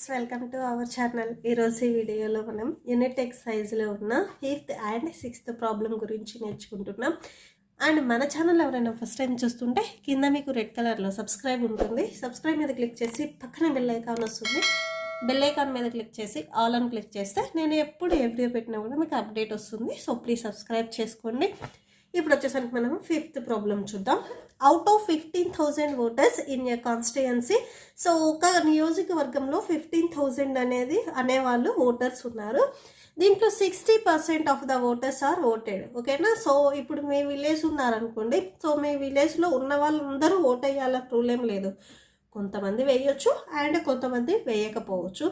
Friends, welcome to our channel. ఈరోజు ఈ వీడియోలో మనం యూనిట్ ఎక్సర్సైజ్లో ఉన్న 5th అండ్ 6th ప్రాబ్లం గురించి నేర్చుకుంటున్నాం. అండ్ మన ఛానల్ ఎవరైనా ఫస్ట్ టైం చూస్తుంటే కింద మీకు రెడ్ కలర్లో సబ్స్క్రైబ్ ఉంటుంది. సబ్స్క్రైబ్ మీద క్లిక్ చేసి పక్కన బెల్ ఐకాన్ వస్తుంది. బెల్ ఐకాన్ మీద క్లిక్ చేసి ఆల్ అని క్లిక్ చేస్తే నేను ఎప్పుడు ఏ వీడియో పెట్టినా కూడా మీకు అప్డేట్ వస్తుంది. సో ప్లీజ్ సబ్స్క్రైబ్ చేసుకోండి. ఇప్పుడు వచ్చేసరికి మనం 5th ప్రాబ్లం చూద్దాం. Out of 15,000 voters in a constituency. So ఒక నియోజకవర్గంలో 15,000 అనేవాళ్ళు ఓటర్స్ ఉన్నారు. దీంట్లో 60% of the voters are voted. ఓకేనా. సో ఇప్పుడు మీ విలేజ్ ఉన్నారనుకోండి. సో మీ విలేజ్లో ఉన్న వాళ్ళందరూ ఓట్ అయ్యాలని రూల్ ఏం లేదు. కొంతమంది వేయొచ్చు అండ్ కొంతమంది వేయకపోవచ్చు.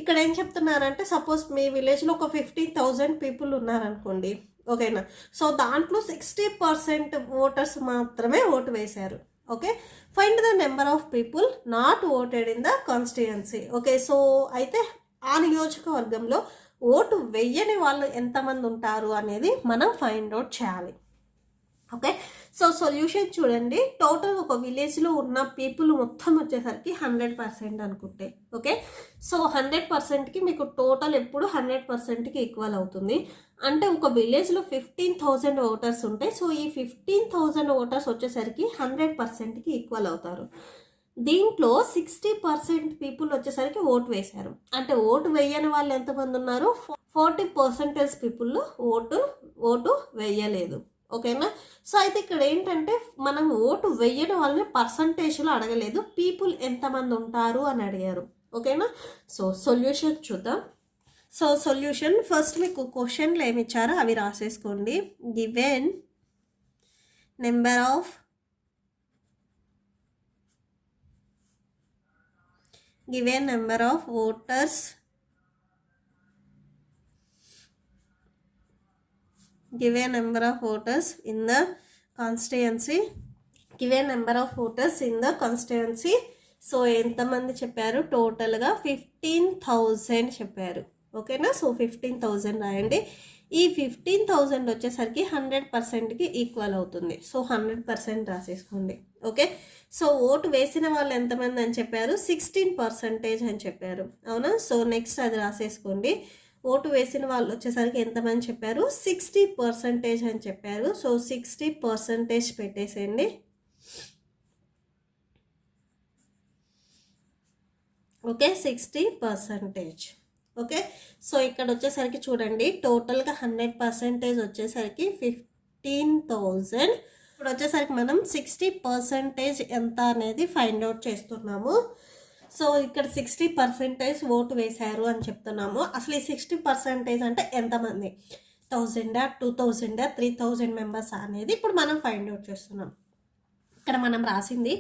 ఇక్కడ ఏం చెప్తున్నారంటే, సపోజ్ మీ విలేజ్లో ఒక 15,000 పీపుల్ ఉన్నారనుకోండి. ఓకేనా. సో దాంట్లో 60% ఓటర్స్ మాత్రమే ఓటు వేశారు. Okay. Find the number of people not voted in the constituency. Okay. So అయితే ఆ నియోజకవర్గంలో ఓటు వెయ్యని వాళ్ళు ఎంతమంది ఉంటారు అనేది మనం ఫైండ్ అవుట్ చేయాలి. ఓకే. సో సొల్యూషన్ చూడండి. టోటల్ ఒక విలేజ్లో ఉన్న పీపుల్ మొత్తం వచ్చేసరికి 100% అనుకుంటే. ఓకే. సో 100%కి మీకు టోటల్ ఎప్పుడు 100%కి ఈక్వల్ అవుతుంది. అంటే ఒక విలేజ్లో 15,000 ఓటర్స్ ఉంటాయి. సో ఈ 15,000 ఓటర్స్ వచ్చేసరికి 100%కి ఈక్వల్ అవుతారు. దీంట్లో 60% పీపుల్ వచ్చేసరికి ఓటు వేశారు. అంటే ఓటు వేయని వాళ్ళు ఎంతమంది ఉన్నారు? 40% పీపుల్ ఓటు వేయలేదు. ఓకేనా. సో అయితే ఇక్కడ ఏంటంటే, మనం ఓటు వేయడం వాళ్ళని పర్సంటేజ్లో అడగలేదు, పీపుల్ ఎంతమంది ఉంటారు అని అడిగారు. ఓకేనా. సో సొల్యూషన్ చూద్దాం. సో సొల్యూషన్ ఫస్ట్ మీకు క్వశ్చన్లు ఏమి ఇచ్చారో అవి రాసేసుకోండి. Given number of voters given number of voters in the constituency. So ఎంతమంది చెప్పారు? టోటల్గా 15,000 చెప్పారు. ఓకేనా. సో 15,000 రాయండి. ఈ 15,000 వచ్చేసరికి 100%కి ఈక్వల్ అవుతుంది. సో 100% రాసేసుకోండి. ఓకే. సో ఓటు వేసిన వాళ్ళు ఎంతమంది అని చెప్పారు? 16% అని చెప్పారు. అవునా. సో నెక్స్ట్ అది రాసేసుకోండి. ఓటు వేసిన వాళ్ళు వచ్చేసరికి ఎంతమంది చెప్పారు? 60% అని చెప్పారు. సో 60% పెట్టేసేయండి. ఓకే. 60%. ఓకే. సో ఇక్కడ వచ్చేసరికి చూడండి, టోటల్గా 100% వచ్చేసరికి 15,000. ఇప్పుడు వచ్చేసరికి మనం 60% ఎంత అనేది ఫైండ్ అవుట్ చేస్తున్నాము. సో ఇక్కడ 60% ఓటు వేశారు అని చెప్తున్నాము. అసలు ఈ 60% అంటే ఎంతమంది? 1,000, 2,000, 3,000 మెంబర్స్ అనేది ఇప్పుడు మనం ఫైండ్ అవుట్ చేస్తున్నాం. ఇక్కడ మనం రాసింది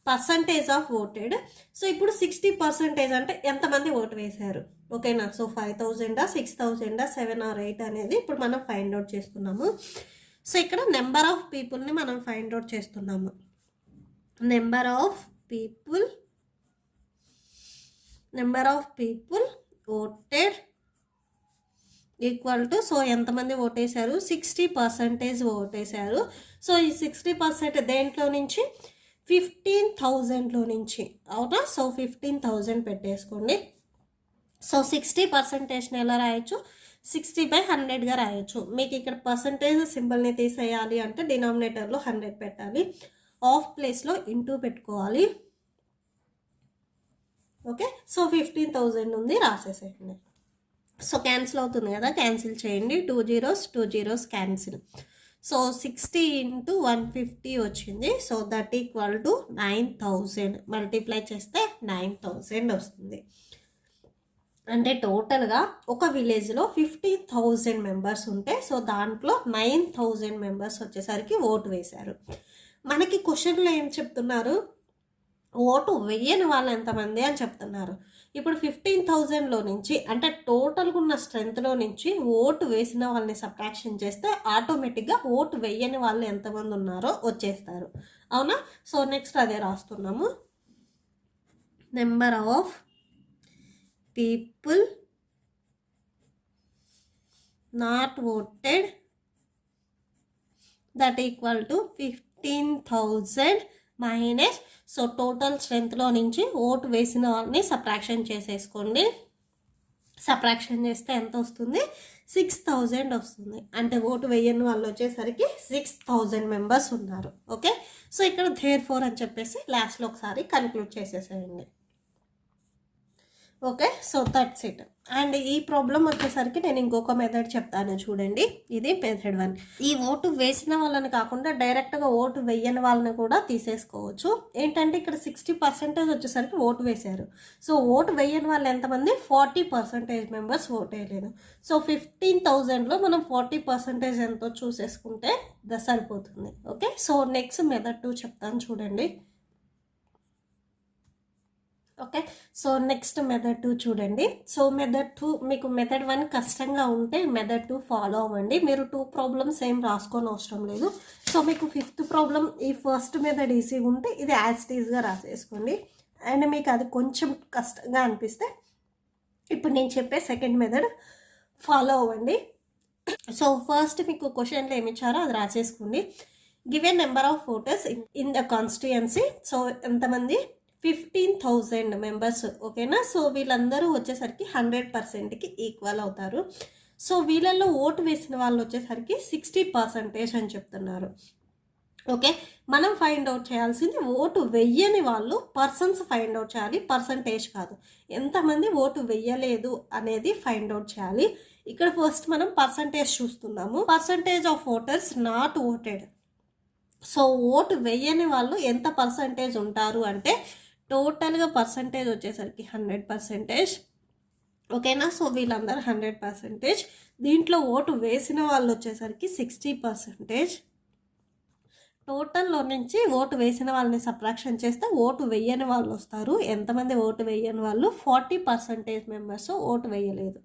పర్సంటేజ్ ఆఫ్ ఓటెడ్. సో ఇప్పుడు 60% అంటే ఎంతమంది ఓటు వేశారు. ఓకేనా. సో 5,000, 6,000, 7 or 8 అనేది ఇప్పుడు మనం ఫైండ్ అవుట్ చేస్తున్నాము. సో ఇక్కడ నెంబర్ ఆఫ్ పీపుల్ని మనం ఫైండ్ అవుట్ చేస్తున్నాము. Number of people voted equal to, so ఎంతమంది ఓటేశారు? 60% ఓటేశారు. సో ఈ 60% దేంట్లో నుంచి? 15,000లో నుంచి. అవునా. సో 15,000 పెట్టేసుకోండి. సో 60%ని ఎలా రాయొచ్చు? 60/100గా రాయొచ్చు. మీకు ఇక్కడ పర్సంటేజ్ సింబల్ని తీసేయాలి అంటే డినామినేటర్లో 100 పెట్టాలి. ఆఫ్ ప్లేస్లో ఇంటూ పెట్టుకోవాలి. ఓకే. సో 15,000 ఉంది, రాసేసేయండి. సో క్యాన్సిల్ అవుతుంది కదా, క్యాన్సిల్ చేయండి. 2 zeros క్యాన్సిల్. సో 60 × 150 వచ్చింది. So that equal to 9,000. Multiply చేస్తే 9,000 వస్తుంది. అంటే టోటల్గా ఒక విలేజ్లో 15,000 మెంబర్స్ ఉంటే, సో దాంట్లో 9,000 మెంబర్స్ వచ్చేసరికి ఓటు వేశారు. మనకి క్వశ్చన్లో ఏం చెప్తున్నారు? ఓటు వెయ్యని వాళ్ళు ఎంతమంది అని చెప్తున్నారు. ఇప్పుడు 15,000లో నుంచి, అంటే టోటల్గా ఉన్న స్ట్రెంత్లో నుంచి ఓటు వేసిన వాళ్ళని సబ్ట్రాక్షన్ చేస్తే ఆటోమేటిక్గా ఓటు వెయ్యని వాళ్ళు ఎంతమంది ఉన్నారో వచ్చేస్తారు. అవునా. సో నెక్స్ట్ అదే రాస్తున్నాము. Number of people not voted that equal to 15,000 minus, so total స్ట్రెంత్లో నుంచి ఓటు వేసిన వాళ్ళని సబ్ట్రాక్షన్ చేసేసుకోండి. సబ్ట్రాక్షన్ చేస్తే ఎంత వస్తుంది? 6000 వస్తుంది. అంటే ఓటు వేయని వాళ్ళు వచ్చేసరికి 6000 మెంబర్స్ ఉన్నారు. ఓకే, సో ఇక్కడ therefore అని చెప్పేసి లాస్ట్లో ఒకసారి కన్క్లూడ్ చేసేసేయండి. Okay, so that's it. And ఈ ప్రాబ్లం వచ్చేసరికి నేను ఇంకొక మెథడ్ చెప్తాను చూడండి. ఇది మెథడ్ 1. ఈ ఓటు వేసిన వాళ్ళని కాకుండా డైరెక్ట్గా ఓటు వేయని వాళ్ళని కూడా తీసేసుకోవచ్చు. ఏంటంటే ఇక్కడ 60% వచ్చేసరికి ఓటు వేశారు. సో ఓటు వేయని వాళ్ళు ఎంతమంది? 40% మెంబర్స్ ఓటు వేయలేదు. సో 15,000లో మనం 40% ఎంతో చూసేసుకుంటే సరిపోతుంది. ఓకే, సో నెక్స్ట్ మెథడ్ 2 చెప్తాను చూడండి. ఓకే, సో నెక్స్ట్ మెథడ్ 2 చూడండి. సో మెథడ్ 2 మీకు మెథడ్ 1 కష్టంగా ఉంటే మెథడ్ 2 ఫాలో అవ్వండి. మీరు 2 ప్రాబ్లమ్స్ ఏం రాసుకోని అవసరం లేదు. సో మీకు 5th ప్రాబ్లం ఈ ఫస్ట్ మెథడ్ ఈజీగా ఉంటే ఇది యాజ్ ఈజ్గా రాసేసుకోండి. అండ్ మీకు అది కొంచెం కష్టంగా అనిపిస్తే ఇప్పుడు నేను చెప్పే సెకండ్ మెథడ్ ఫాలో అవ్వండి. సో ఫస్ట్ మీకు క్వశ్చన్లో ఏమి ఇచ్చారో అది రాసేసుకోండి. Given number of voters in the constituency. So ఎంతమంది? 15,000 మెంబర్స్. ఓకేనా, సో వీళ్ళందరూ వచ్చేసరికి 100%కి ఈక్వల్ అవుతారు. సో వీళ్ళల్లో ఓటు వేసిన వాళ్ళు వచ్చేసరికి 60% అని చెప్తున్నారు. ఓకే, మనం ఫైండ్ అవుట్ చేయాల్సింది ఓటు వెయ్యని వాళ్ళు పర్సన్స్ ఫైండ్ అవుట్ చేయాలి, పర్సంటేజ్ కాదు. ఎంతమంది ఓటు వెయ్యలేదు అనేది ఫైండ్ అవుట్ చేయాలి. ఇక్కడ ఫస్ట్ మనం పర్సంటేజ్ చూస్తున్నాము. Percentage of voters not voted. So vote వెయ్యని వాళ్ళు ఎంత పర్సంటేజ్ ఉంటారు అంటే టోటల్గా పర్సంటేజ్ వచ్చేసరికి 100%. ఓకేనా, సో వీళ్ళందరూ 100%. దీంట్లో ఓటు వేసిన వాళ్ళు వచ్చేసరికి 60%. టోటల్లో నుంచి ఓటు వేసిన వాళ్ళని సబ్ట్రాక్షన్ చేస్తే ఓటు వేయని వాళ్ళు వస్తారు. ఎంతమంది ఓటు వేయని వాళ్ళు? 40% మెంబర్స్ ఓటు వేయలేదు.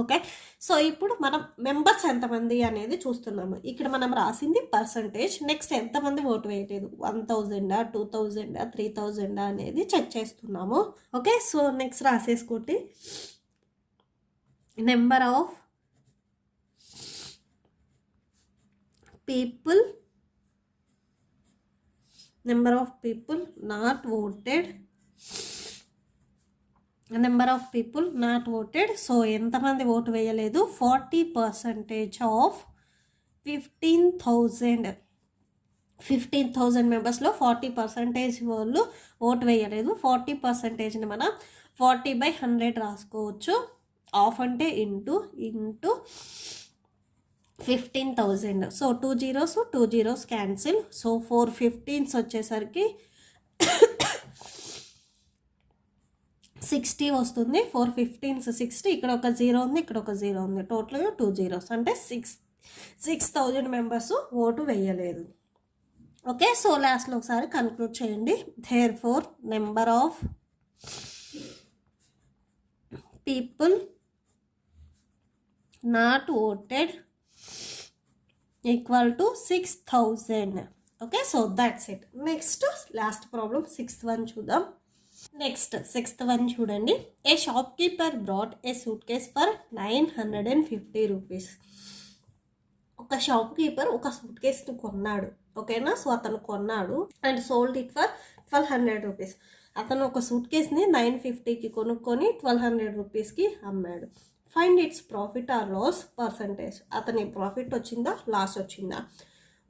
ఓకే, సో ఇప్పుడు మనం మెంబర్స్ ఎంతమంది అనేది చూస్తున్నాము. ఇక్కడ మనం రాసింది పర్సంటేజ్. నెక్స్ట్ ఎంతమంది ఓటు వేయలేదు? 1000, 2000, 3000 అనేది చెక్ చేస్తున్నాము. ఓకే, సో నెక్స్ట్ రాసేసుకోండి. Number of people not voted. Number of people not voted. So ఎంతమంది ఓటు వేయలేదు? 40% ఆఫ్ 15,000. 15,000 మెంబర్స్లో 40% వాళ్ళు ఓటు వేయలేదు. 40%ని మనం 40/100 రాసుకోవచ్చు. ఆఫ్ అంటే into 15,000. So 2 zeros cancel. So 4 15s వచ్చేసరికి 60 వస్తుంది. 4 15s 60. ఇక్కడ ఒక 0 ఉంది, ఇక్కడ ఒక 0 ఉంది. టోటల్గా 2 zeros అంటే 6,000 మెంబర్స్ ఓటు వేయలేదు. ఓకే, సో లాస్ట్లో ఒకసారి కన్క్లూడ్ చేయండి. therefore number of people not voted equal to 6,000. Okay, so that's it. Next last problem 6th one చూద్దాం. నెక్స్ట్ 6th one చూడండి. A shopkeeper brought a suitcase for 950 rupees. ఒక shopkeeper ఒక సూట్ కేస్ని కొన్నాడు. ఓకేనా, so అతను కొన్నాడు and sold it for 1200 rupees. అతను ఒక సూట్ కేస్ని 950కి కొనుక్కొని 1200 రూపీస్కి అమ్మాడు. Find its profit or loss percentage. అతని ప్రాఫిట్ వచ్చిందా, లాస్ వచ్చిందా?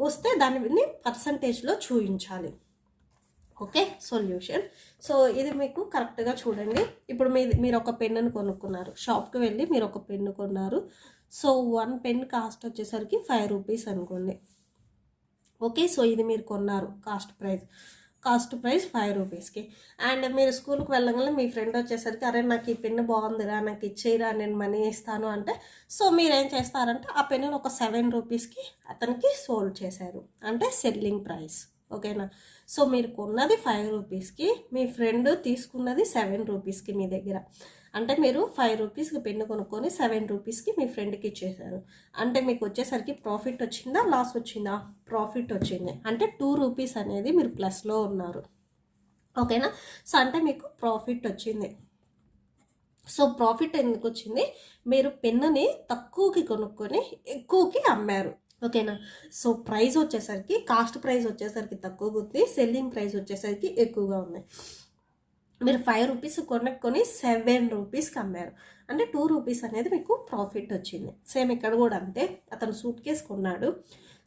వస్తే దాన్ని పర్సంటేజ్లో చూపించాలి. Okay, solution. సో ఇది మీకు కరెక్ట్గా చూడండి. ఇప్పుడు మీరు ఒక పెన్నును కొనుక్కున్నారు. షాప్కి వెళ్ళి మీరు ఒక పెన్ను కొన్నారు. సో 1 పెన్ కాస్ట్ వచ్చేసరికి 5 రూపీస్ అనుకోండి. ఓకే, సో ఇది మీరు కొన్నారు. కాస్ట్ ప్రైస్ 5 రూపీస్కి. అండ్ మీరు స్కూల్కి వెళ్ళగానే మీ ఫ్రెండ్ వచ్చేసరికి అరే నాకు ఈ పెన్ను బాగుందిరా, నాకు ఇచ్చేయరా, నేను మనీ ఇస్తాను అంటే సో మీరేం చేస్తారంటే ఆ పెన్నును ఒక 7 రూపీస్కి అతనికి సోల్డ్ చేశారు. అంటే సెల్లింగ్ ప్రైస్. ఓకేనా, సో మీరు కొన్నది 5 రూపీస్కి, మీ ఫ్రెండ్ తీసుకున్నది 7 రూపీస్కి మీ దగ్గర. అంటే మీరు 5 రూపీస్కి పెన్ను కొనుక్కొని 7 రూపీస్కి మీ ఫ్రెండ్కి ఇచ్చేసారు. అంటే మీకు వచ్చేసరికి ప్రాఫిట్ వచ్చిందా, లాస్ వచ్చిందా? ప్రాఫిట్ వచ్చింది. అంటే 2 రూపీస్ అనేది మీరు ప్లస్లో ఉన్నారు. ఓకేనా, సో అంటే మీకు ప్రాఫిట్ వచ్చింది. సో ప్రాఫిట్ ఎందుకు వచ్చింది? మీరు పెన్నుని తక్కువకి కొనుక్కొని ఎక్కువకి అమ్మారు. ఓకేనా. సో ప్రైస్ వచ్చేసరికి కాస్ట్ ప్రైస్ వచ్చేసరికి తక్కువగా ఉంది, సెల్లింగ్ ప్రైస్ వచ్చేసరికి ఎక్కువగా ఉంది. మీరు 5 రూపీస్ కొనుక్కొని 7 రూపీస్కి అమ్మారు అంటే 2 రూపీస్ అనేది మీకు ప్రాఫిట్ వచ్చింది. సేమ్ ఇక్కడ కూడా అంతే. అతను సూట్ కేస్ కొన్నాడు,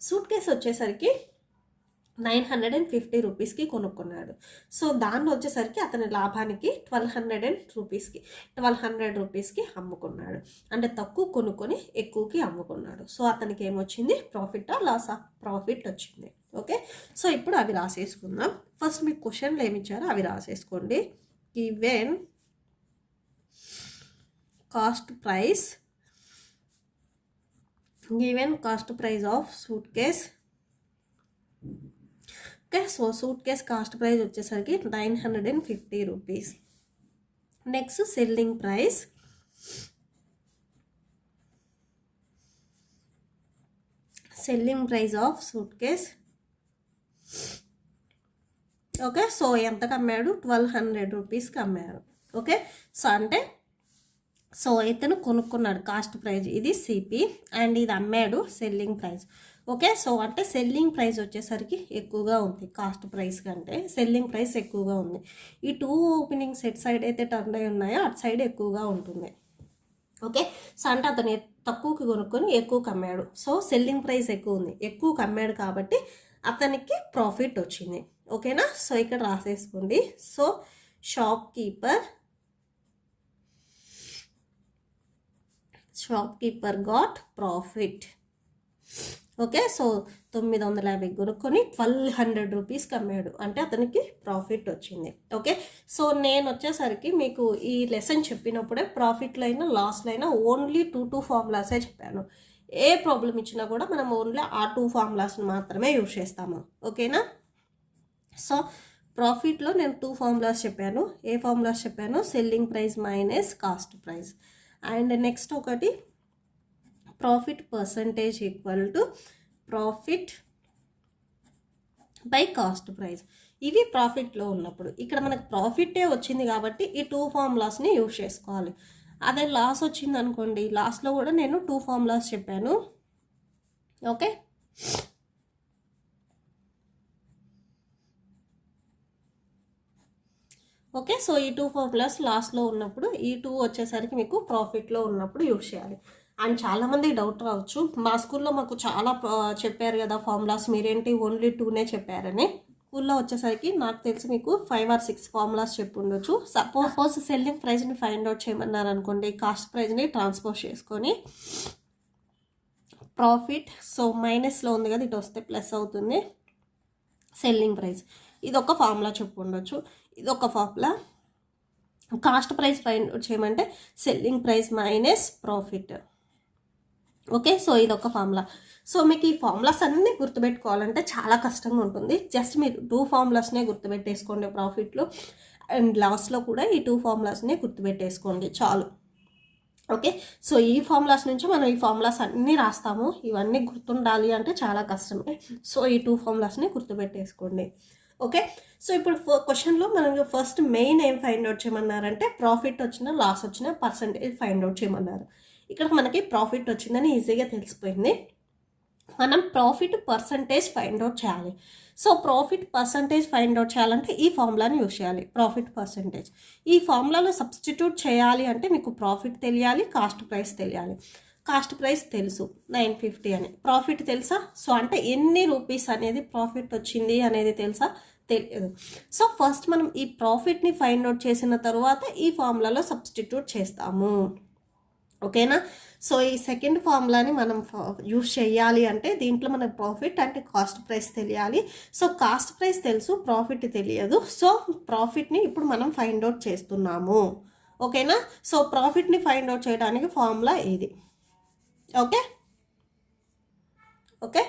సూట్ కేస్ వచ్చేసరికి 950 రూపీస్కి కొనుక్కున్నాడు. సో దాన్ని వచ్చేసరికి అతని లాభానికి 1200 రూపీస్కి అమ్ముకున్నాడు. అంటే తక్కువ కొనుక్కొని ఎక్కువకి అమ్ముకున్నాడు. సో అతనికి ఏమొచ్చింది, ప్రాఫిటా లాసా? ప్రాఫిట్ వచ్చింది. ఓకే, సో ఇప్పుడు అవి రాసేసుకుందాం. ఫస్ట్ మీకు క్వశ్చన్లు ఏమి ఇచ్చారో అవి రాసేసుకోండి. Given cost price of suitcase. Okay, so suitcase cost price వచ్చేసరికి 950 rupees. Next selling price of suitcase. Okay, so ఎంతకు అమ్మాడు, 1200 రూపీస్కి అమ్మాడు. ఓకే, సో అంటే సో ఇతను కొనుక్కున్నాడు కాస్ట్ ప్రైస్, ఇది సిపి, అండ్ ఇది అమ్మాడు సెల్లింగ్ ప్రైస్. ఓకే, సో అంటే సెల్లింగ్ ప్రైస్ వచ్చేసరికి ఎక్కువగా ఉంది, కాస్ట్ ప్రైస్ కంటే సెల్లింగ్ ప్రైస్ ఎక్కువగా ఉంది. ఈ 2 ఓపెనింగ్స్ ఎట్ సైడ్ అయితే టర్న్ అయి ఉన్నాయో అటు సైడ్ ఎక్కువగా ఉంటుంది. ఓకే, సో అంటే అతను తక్కువకి కొనుక్కొని ఎక్కువకి అమ్మాడు. సో సెల్లింగ్ ప్రైస్ ఎక్కువ ఉంది, ఎక్కువకి అమ్మాడు కాబట్టి అతనికి ప్రాఫిట్ వచ్చింది. ఓకేనా, సో ఇక్కడ రాసేసుకోండి. So shopkeeper got profit. Okay, so 950 కొనుక్కొని 1200 రూపీస్కి అమ్మాడు అంటే అతనికి ప్రాఫిట్ వచ్చింది. ఓకే, సో నేను వచ్చేసరికి మీకు ఈ లెసన్ చెప్పినప్పుడే ప్రాఫిట్లో అయినా లాస్లో అయినా ఓన్లీ 2 ఫార్ములాసే చెప్పాను. ఏ ప్రాబ్లం ఇచ్చినా కూడా మనం ఓన్లీ ఆ 2 ఫార్ములాస్ని మాత్రమే యూజ్ చేస్తాము. ఓకేనా, సో ప్రాఫిట్లో నేను 2 ఫార్ములాస్ చెప్పాను. ఏ ఫార్ములాస్ చెప్పాను, selling price minus cost price, and next ఒకటి profit percentage equal to profit by cost price. ఇవి ప్రాఫిట్లో ఉన్నప్పుడు. ఇక్కడ మనకు ప్రాఫిటే వచ్చింది కాబట్టి ఈ 2 ఫార్ములాస్ని యూజ్ చేసుకోవాలి. అదే లాస్ వచ్చింది అనుకోండి, లాస్లో కూడా నేను 2 ఫార్ములాస్ చెప్పాను. ఓకే, ఓకే, సో ఈ 2 ఫార్ములాస్ లాస్ట్లో ఉన్నప్పుడు, ఈ 2 వచ్చేసరికి మీకు ప్రాఫిట్లో ఉన్నప్పుడు యూజ్ చేయాలి. అండ్ చాలామంది డౌట్ రావచ్చు, మా స్కూల్లో మాకు చాలా చెప్పారు కదా ఫార్ములాస్, మీరేంటి ఓన్లీ 2నే చెప్పారని. స్కూల్లో వచ్చేసరికి నాకు తెలిసి మీకు 5 or 6 ఫార్ములాస్ చెప్పి ఉండొచ్చు. సపోజ్ సెల్లింగ్ ప్రైస్ని ఫైండ్ అవుట్ చేయమన్నారు అనుకోండి, కాస్ట్ ప్రైస్ని ట్రాన్స్పోజ్ చేసుకొని ప్రాఫిట్, సో మైనస్లో ఉంది కదా, ఇటు వస్తే ప్లస్ అవుతుంది సెల్లింగ్ ప్రైస్. ఇది ఒక ఫార్ములా చెప్పు ఉండొచ్చు. ఇది ఒక formula. Cost price find out చేయమంటే selling price minus profit. Okay, so ఇది ఒక ఫార్ములా. సో మీకు ఈ ఫార్ములాస్ అన్నీ గుర్తుపెట్టుకోవాలంటే చాలా కష్టంగా ఉంటుంది. జస్ట్ మీరు 2 ఫార్ములాస్నే గుర్తుపెట్టేసుకోండి ప్రాఫిట్లో, అండ్ లాస్ట్లో కూడా ఈ 2 ఫార్ములాస్నే గుర్తుపెట్టేసుకోండి చాలు. ఓకే, సో ఈ ఫార్ములాస్ నుంచి మనం ఈ ఫార్ములాస్ అన్నీ రాస్తాము. ఇవన్నీ గుర్తుండాలి అంటే చాలా కష్టమే. సో ఈ 2 ఫార్ములాస్ని గుర్తుపెట్టేసుకోండి. ఓకే, సో ఇప్పుడు క్వశ్చన్లో మనం ఫస్ట్ మెయిన్ ఏం ఫైండ్ అవుట్ చేయమన్నారంటే ప్రాఫిట్ వచ్చినా లాస్ వచ్చినా పర్సంటేజ్ ఫైండ్ అవుట్ చేయమన్నారు. ఇక్కడ మనకి ప్రాఫిట్ వచ్చిందని ఈజీగా తెలిసిపోయింది. మనం ప్రాఫిట్ పర్సంటేజ్ ఫైండ్ అవుట్ చేయాలి. So profit percentage find out చేయాలంటే ఈ ఫార్ములాని యూజ్ చేయాలి, ప్రాఫిట్ పర్సంటేజ్. ఈ ఫార్ములాలో సబ్స్టిట్యూట్ చేయాలి అంటే మీకు ప్రాఫిట్ తెలియాలి, కాస్ట్ ప్రైస్ తెలియాలి. కాస్ట్ ప్రైస్ తెలుసు 950 అని, ప్రాఫిట్ తెలుసా? సో అంటే ఎన్ని రూపీస్ అనేది ప్రాఫిట్ వచ్చింది అనేది తెలుసా? తెలియదు. సో ఫస్ట్ మనం ఈ ప్రాఫిట్ని ఫైండ్ అవుట్ చేసిన తర్వాత ఈ ఫార్ములాలో సబ్స్టిట్యూట్ చేస్తాము. ఓకేనా, సో ఈ సెకండ్ ఫార్ములాని మనం యూజ్ చేయాలి అంటే దీంట్లో మనకు ప్రాఫిట్ అంటే కాస్ట్ ప్రైస్ తెలియాలి. సో కాస్ట్ ప్రైస్ తెలుసు, ప్రాఫిట్ తెలియదు. సో ప్రాఫిట్ని ఇప్పుడు మనం ఫైండ్ అవుట్ చేస్తున్నాము. ఓకేనా, సో ప్రాఫిట్ని ఫైండ్ అవుట్ చేయడానికి ఫార్ములా ఇది. ఓకే, ఓకే,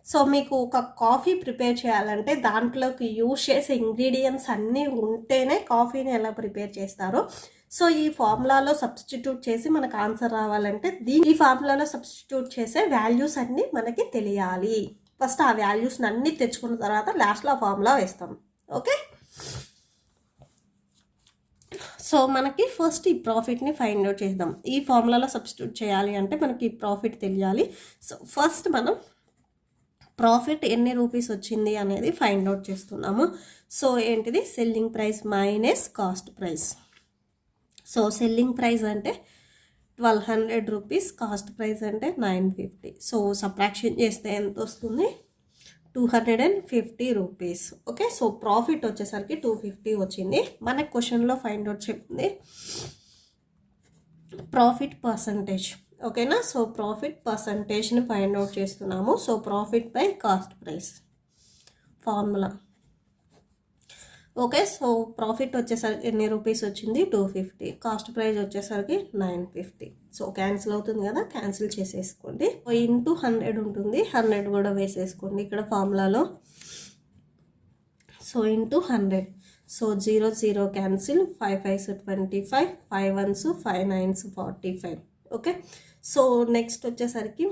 సో మీకు ఒక కాఫీ ప్రిపేర్ చేయాలంటే దాంట్లోకి యూజ్ చేసే ఇంగ్రీడియంట్స్ అన్నీ ఉంటేనే కాఫీని ఎలా ప్రిపేర్ చేస్తారో, సో ఈ ఫార్ములాలో సబ్స్టిట్యూట్ చేసి మనకు ఆన్సర్ రావాలంటే ఈ ఫార్ములాలో సబ్స్టిట్యూట్ చేసే వాల్యూస్ అన్నీ మనకి తెలియాలి. ఫస్ట్ ఆ వాల్యూస్ని అన్నీ తెచ్చుకున్న తర్వాత లాస్ట్లో ఆ ఫార్ములా వేస్తాం. ఓకే, సో మనకి ఫస్ట్ ఈ ప్రాఫిట్ని ఫైండ్ అవుట్ చేద్దాం. ఈ ఫార్ములాలో సబ్స్టిట్యూట్ చేయాలి అంటే మనకి ఈ ప్రాఫిట్ తెలియాలి. సో ఫస్ట్ మనం ప్రాఫిట్ ఎన్ని రూపీస్ వచ్చింది అనేది ఫైండ్ అవుట్ చేస్తున్నాము. సో ఏంటిది selling price minus cost price. So selling price అంటే 1200 రూపీస్, కాస్ట్ ప్రైస్ అంటే 950. సో సబ్ట్రాక్షన్ చేస్తే ఎంత వస్తుంది? 250 రూపీస్. ఓకే, సో ప్రాఫిట్ వచ్చేసరికి 250 వచ్చింది. మన క్వశ్చన్లో ఫైండ్ అవుట్ చెప్పింది ప్రాఫిట్ పర్సంటేజ్. ఓకేనా, సో ప్రాఫిట్ పర్సంటేజ్ని ఫైండ్ అవుట్ చేస్తున్నాము. So profit by cost price formula. Okay, so profit వచ్చేసరికి ఎన్ని రూపీస్ వచ్చింది? 250. కాస్ట్ ప్రైస్ వచ్చేసరికి 950. సో క్యాన్సిల్ అవుతుంది కదా, క్యాన్సిల్ చేసేసుకోండి. ఇంటూ 100 ఉంటుంది, 100 కూడా వేసేసుకోండి ఇక్కడ ఫార్ములాలో. So into 100. So 0 0 cancel, 5 5s 25, 5 1s 5 9s 45. Okay, so next వచ్చేసరికి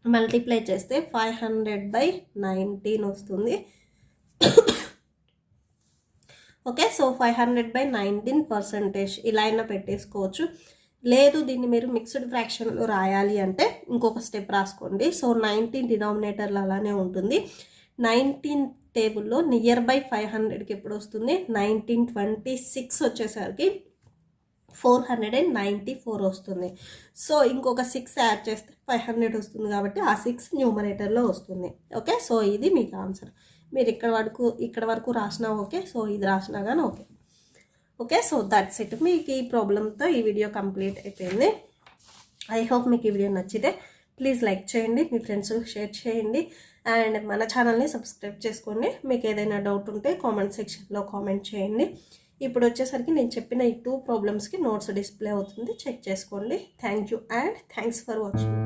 మల్టిప్లై చేస్తే 500/19 వస్తుంది. ఓకే, సో 500/19% ఇలా అయినా పెట్టేసుకోవచ్చు. లేదు దీన్ని మీరు మిక్స్డ్ ఫ్రాక్షన్లో రాయాలి అంటే ఇంకొక స్టెప్ రాసుకోండి. సో 19 డినామినేటర్లు అలానే ఉంటుంది. 19 టేబుల్లో నియర్ బై 500కి ఎప్పుడు వస్తుంది? 1926 వచ్చేసరికి 494 వస్తుంది. సో ఇంకొక 6 యాడ్ చేస్తే 500 వస్తుంది కాబట్టి ఆ 6 న్యూమరేటర్లో వస్తుంది. ఓకే, సో ఇది మీకు ఆన్సర్. మీరు ఇక్కడ వరకు రాసినా ఓకే, సో ఇది రాసినా కానీ okay. Okay, so that's it. మీకు ఈ ప్రాబ్లంతో ఈ వీడియో కంప్లీట్ అయిపోయింది. ఐ హోప్ మీకు ఈ వీడియో నచ్చితే ప్లీజ్ లైక్ చేయండి, మీ ఫ్రెండ్స్కి షేర్ చేయండి, అండ్ మన ఛానల్ని సబ్స్క్రైబ్ చేసుకోండి. మీకు ఏదైనా డౌట్ ఉంటే కామెంట్ సెక్షన్లో కామెంట్ చేయండి. ఇప్పుడు వచ్చేసరికి నేను చెప్పిన ఈ 2 ప్రాబ్లమ్స్కి నోట్స్ డిస్ప్లే అవుతుంది, చెక్ చేసుకోండి. Thank you and thanks for watching.